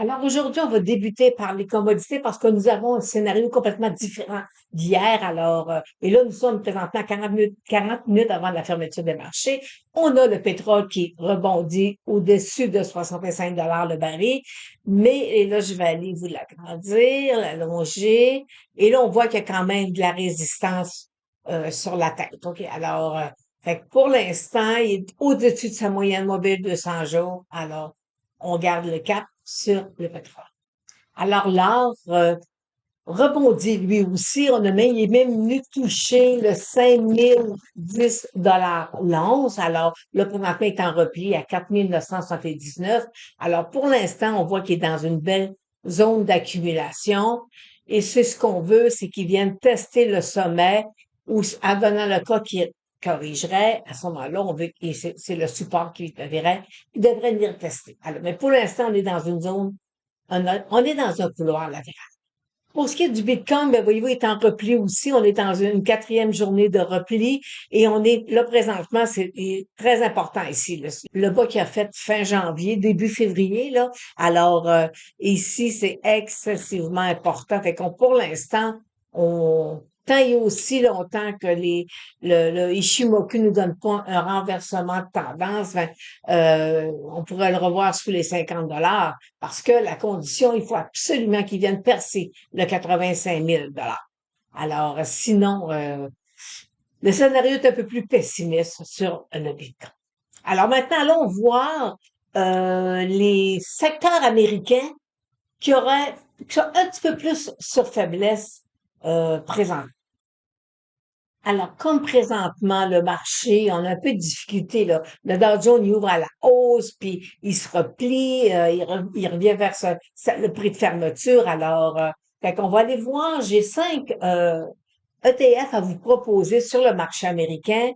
Alors aujourd'hui, on va débuter par les commodités parce que nous avons un scénario complètement différent d'hier. Et là, nous sommes présentement à 40 minutes avant la fermeture des marchés. On a le pétrole qui rebondit au-dessus de 65 le baril. Mais, et là, je vais aller vous l'agrandir, l'allonger. Et là, on voit qu'il y a quand même de la résistance sur la tête. OK? Fait que pour l'instant, il est au-dessus de sa moyenne mobile de 200 jours. Alors, on garde le cap sur le pétrole. Alors, l'or rebondit lui aussi. Il est même venu toucher le 5010 l'once. Alors, là, présentement, il est en repli à 4979. Alors, pour l'instant, on voit qu'il est dans une belle zone d'accumulation. Et c'est ce qu'on veut, c'est qu'il vienne tester le sommet ou, advenant le cas qu'il corrigerait, à ce moment-là, on veut, et c'est le support il devrait venir tester. Alors, mais pour l'instant, on est dans une zone, on est dans un couloir latéral. Pour ce qui est du Bitcoin, ben voyez-vous, il est en repli aussi. On est dans une quatrième journée de repli et on est là présentement, c'est très important ici. Le bas qui a fait fin janvier, début février, là. Ici, c'est excessivement important. Fait qu'on, pour l'instant, tant et aussi longtemps que le Ishimoku nous donne pas un renversement de tendance, on pourrait le revoir sous les 50 parce que la condition, il faut absolument qu'il vienne percer le 85 000 sinon, le scénario est un peu plus pessimiste sur le Bitcoin. Alors maintenant, allons voir les secteurs américains qui sont un petit peu plus sur faiblesse présent. Alors, comme présentement, le marché, on a un peu de difficulté, là. Le Dow Jones, il ouvre à la hausse, puis il se replie, il revient vers le prix de fermeture. Fait qu'on va aller voir, j'ai 5 ETF à vous proposer sur le marché américain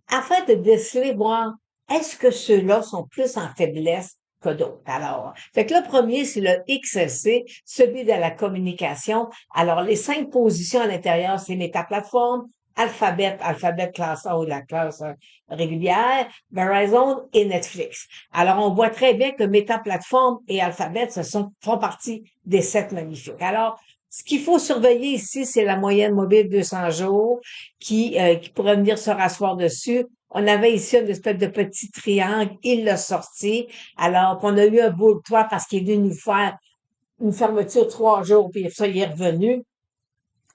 afin de déceler, voir est-ce que ceux-là sont plus en faiblesse que d'autres. Fait que le premier, c'est le XLC, celui de la communication. Alors, les 5 positions à l'intérieur, c'est Meta Platform, Alphabet classe A ou la classe régulière, Verizon et Netflix. Alors, on voit très bien que Meta Platform et Alphabet font partie des 7 magnifiques. Alors, ce qu'il faut surveiller ici, c'est la moyenne mobile 200 jours qui pourrait venir se rasseoir dessus. On avait ici une espèce de petit triangle, il l'a sorti. Alors qu'on a eu un beau toit parce qu'il est venu nous faire une fermeture 3 jours, puis ça, il est revenu.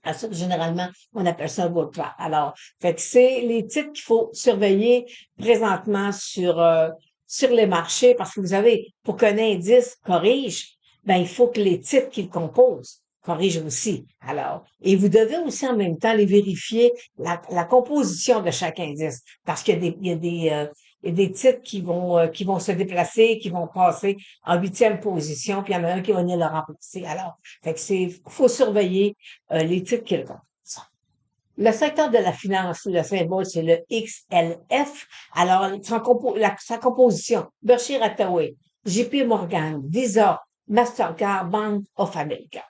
À ça, généralement, on appelle ça un beau toit. Alors, fait que c'est les titres qu'il faut surveiller présentement sur les marchés parce que vous savez, pour qu'un indice corrige, ben, il faut que les titres qu'il compose corrigent aussi. Alors, et vous devez aussi en même temps les vérifier la composition de chaque indice parce il y a des titres qui vont se déplacer, qui vont passer en huitième position, puis il y en a un qui va venir le remplacer. Alors, fait que faut surveiller les titres qu'ils comptent. Le secteur de la finance, le symbole, c'est le XLF. Alors, sa composition, Berkshire Hathaway, JP Morgan, Visa, Mastercard, Bank of America.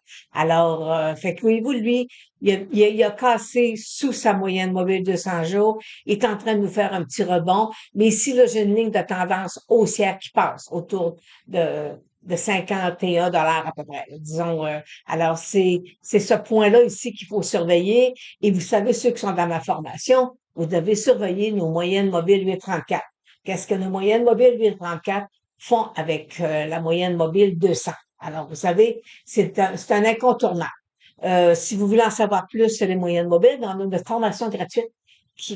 Fait que voyez-vous, lui, il a cassé sous sa moyenne mobile de 100 jours. Il est en train de nous faire un petit rebond. Mais ici, là, j'ai une ligne de tendance haussière qui passe autour de 51 à peu près. Disons, c'est ce point-là ici qu'il faut surveiller. Et vous savez, ceux qui sont dans ma formation, vous devez surveiller nos moyennes mobiles 834. Qu'est-ce que nos moyennes mobiles 834 font avec la moyenne mobile 200? Alors, vous savez, c'est un incontournable. Si vous voulez en savoir plus sur les moyennes mobiles, on a une formation gratuite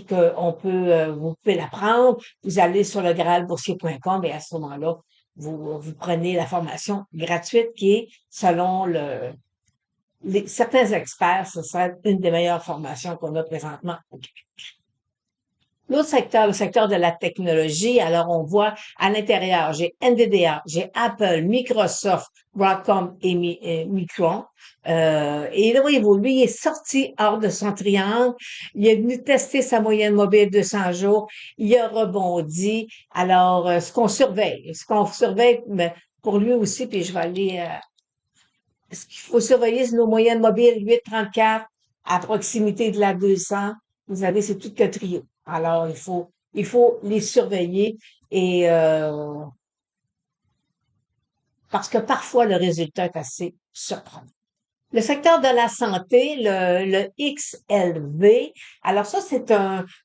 vous pouvez la prendre. Vous allez sur le graalboursier.com et à ce moment-là, vous prenez la formation gratuite qui est, selon certains experts, ce serait une des meilleures formations qu'on a présentement au Québec. L'autre secteur, le secteur de la technologie, alors on voit à l'intérieur, j'ai NVIDIA, j'ai Apple, Microsoft, Broadcom et Micron. Et là, voyez-vous, lui, il est sorti hors de son triangle. Il est venu tester sa moyenne mobile de 100 jours. Il a rebondi. Ce qu'on surveille, mais pour lui aussi, puis je vais aller ce qu'il faut surveiller, c'est nos moyennes mobiles 834 à proximité de la 200. Vous avez, c'est tout le trio. Alors, il faut les surveiller et parce que parfois le résultat est assez surprenant. Le secteur de la santé, le XLV, alors ça,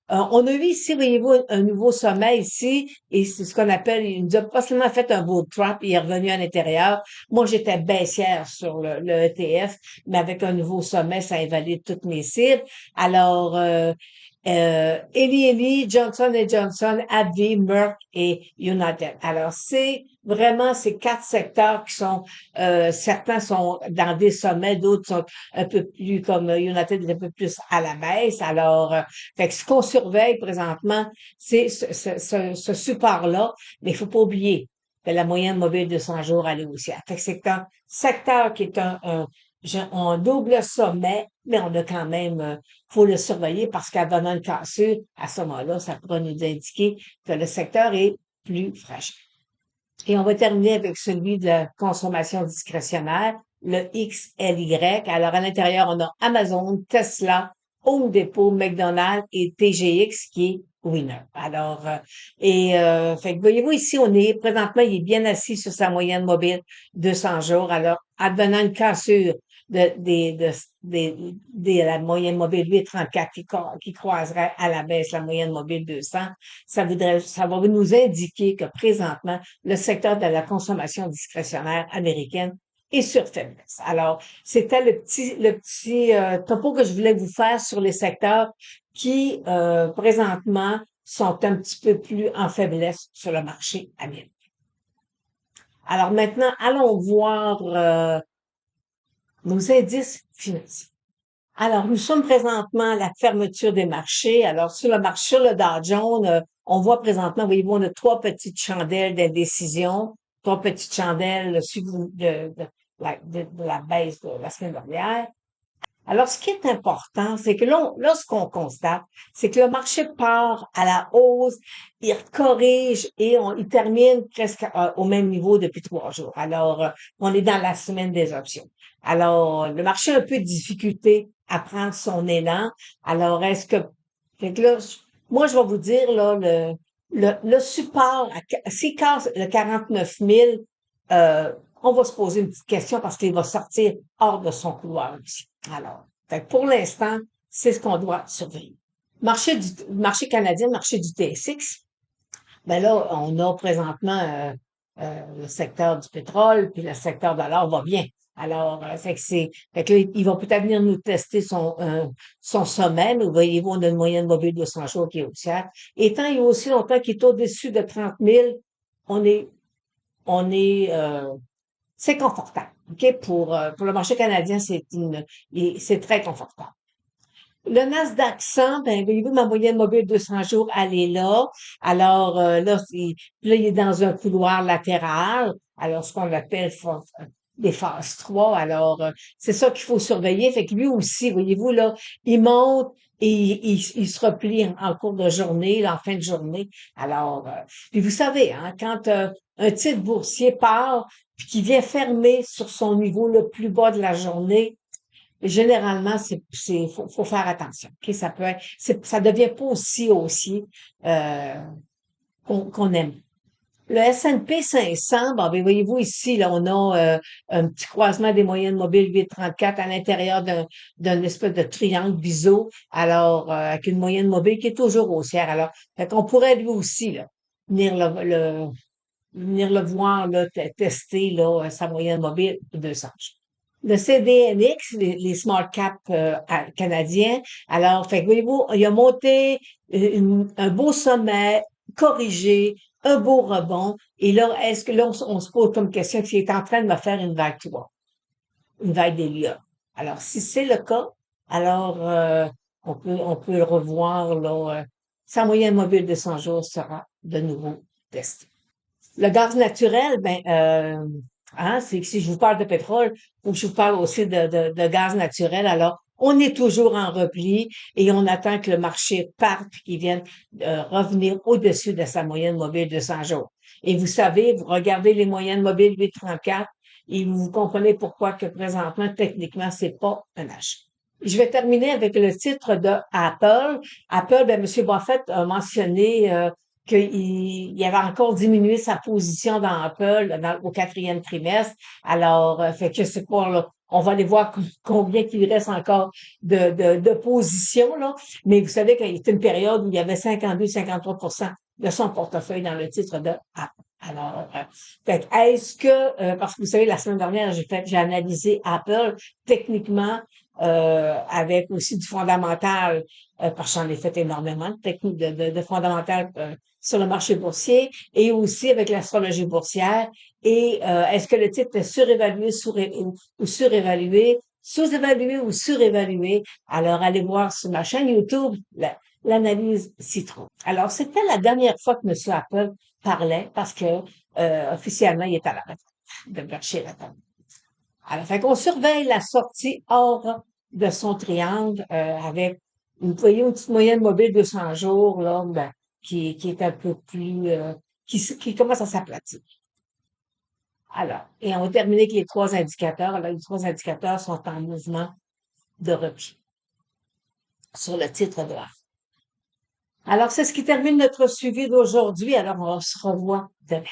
on a eu ici, voyez-vous, un nouveau sommet ici, et c'est ce qu'on appelle, il nous a pas seulement fait un beau trap, il est revenu à l'intérieur. Moi, j'étais baissière sur le ETF, mais avec un nouveau sommet, ça invalide toutes mes cibles. Alors, Eli, Johnson Johnson, AbbVie, Merck et United. Alors, c'est vraiment ces quatre secteurs qui sont, certains sont dans des sommets, d'autres sont un peu plus comme United est un peu plus à la baisse. Alors, fait que ce qu'on surveille présentement, c'est ce support-là, mais il faut pas oublier que la moyenne mobile de 100 jours, elle est haussière. Fait que c'est un secteur qui est un double sommet, mais on a quand même, faut le surveiller parce qu'avant une cassure, à ce moment-là, ça pourra nous indiquer que le secteur est plus fragile. Et on va terminer avec celui de la consommation discrétionnaire, le XLY. Alors, à l'intérieur, on a Amazon, Tesla, Home Depot, McDonald's et TGX qui est winner. Alors, fait que voyez-vous ici, présentement, il est bien assis sur sa moyenne mobile 200 jours. Alors, advenant une cassure de la moyenne mobile 834 qui croiserait à la baisse la moyenne mobile 200, ça va nous indiquer que présentement, le secteur de la consommation discrétionnaire américaine est sur faiblesse. Alors, c'était le petit topo que je voulais vous faire sur les secteurs qui, présentement, sont un petit peu plus en faiblesse sur le marché américain. Alors maintenant, allons voir nos indices financiers. Alors, nous sommes présentement à la fermeture des marchés. Alors, sur le Dow Jones, on voit présentement, voyez-vous, on a trois petites chandelles d'indécision, trois petites chandelles suivies de la baisse de la semaine dernière. Alors, ce qui est important, c'est que là, ce qu'on constate, c'est que le marché part à la hausse, il corrige et il termine presque au même niveau depuis 3 jours. Alors, on est dans la semaine des options. Alors, le marché a un peu de difficulté à prendre son élan. Alors, fait que là, moi, je vais vous dire, là, le support, s'il casse le 49 000, on va se poser une petite question parce qu'il va sortir hors de son couloir ici. Alors, fait que pour l'instant, c'est ce qu'on doit surveiller. Marché canadien, marché du TSX, ben là, on a présentement le secteur du pétrole, puis le secteur de l'or va bien. Alors, fait que là, il va peut-être venir nous tester son sommet, mais voyez-vous, on a une moyenne mobile de 100 jours qui est haussière. Et tant il y a aussi longtemps qu'il est au-dessus de 30 000, on est, c'est confortable. OK? Pour le marché canadien, c'est très confortable. Le Nasdaq 100, ben, voyez-vous, ma moyenne mobile de 200 jours, elle est là. Alors, là, il est dans un couloir latéral. Alors, ce qu'on appelle des phases 3. Alors, c'est ça qu'il faut surveiller. Fait que lui aussi, voyez-vous, là, il monte et il se replie en cours de journée, là, en fin de journée. Alors, puis vous savez, hein, quand un titre boursier part, puis qu'il vient fermer sur son niveau le plus bas de la journée, généralement, faut faire attention. Ok, ça peut être, ça devient pas aussi haussier qu'on aime. Le S&P 500, bon, ben, voyez-vous ici, là, on a un petit croisement des moyennes mobiles 834 à l'intérieur d'un espèce de triangle biseau, alors avec une moyenne mobile qui est toujours haussière. Alors, fait qu'on pourrait lui aussi là, venir venir le voir là, tester là, sa moyenne mobile de 200. Le CDNX, les small cap canadiens. Alors, fait que voyez-vous, il a monté un beau sommet, corrigé, un beau rebond. Et là, est-ce que là, on se pose comme question s'il est en train de me faire une vague 3, une vague d'Elia. Alors, si c'est le cas, alors on peut le revoir là. Sa moyenne mobile de 100 jours sera de nouveau testée. Le gaz naturel, ben, hein, c'est que si je vous parle de pétrole, faut que je vous parle aussi de gaz naturel. Alors, on est toujours en repli et on attend que le marché parte et qu'il vienne revenir au-dessus de sa moyenne mobile de 100 jours. Et vous savez, vous regardez les moyennes mobiles 834 et vous comprenez pourquoi que présentement, techniquement, c'est pas un achat. Je vais terminer avec le titre de Apple. Apple, ben, M. Buffett a mentionné qu'il avait encore diminué sa position dans Apple au quatrième trimestre. Alors, fait que c'est pas là. On va aller voir combien qu'il reste encore de positions, là. Mais vous savez qu'il y a une période où il y avait 52-53% de son portefeuille dans le titre de Apple. Alors, fait que est-ce que, parce que vous savez, la semaine dernière, j'ai analysé Apple techniquement, avec aussi du fondamental, parce que j'en ai fait énormément de techniques de fondamental sur le marché boursier et aussi avec l'astrologie boursière. Et est-ce que le titre est surévalué ou surévalué, sous-évalué ou surévalué? Alors, allez voir sur ma chaîne YouTube l'analyse Citron. Alors, c'était la dernière fois que M. Apple parlait parce que officiellement, il est à la retraite de Berkshire Hathaway. Alors, fait qu'on surveille la sortie hors de son triangle avec vous voyez, une petite moyenne mobile de 200 jours là, ben, qui est un peu plus qui commence à s'aplatir. Alors, et on va terminer avec les trois indicateurs. Alors, les trois indicateurs sont en mouvement de repli sur le titre de l'art. Alors, c'est ce qui termine notre suivi d'aujourd'hui. Alors, on se revoit demain.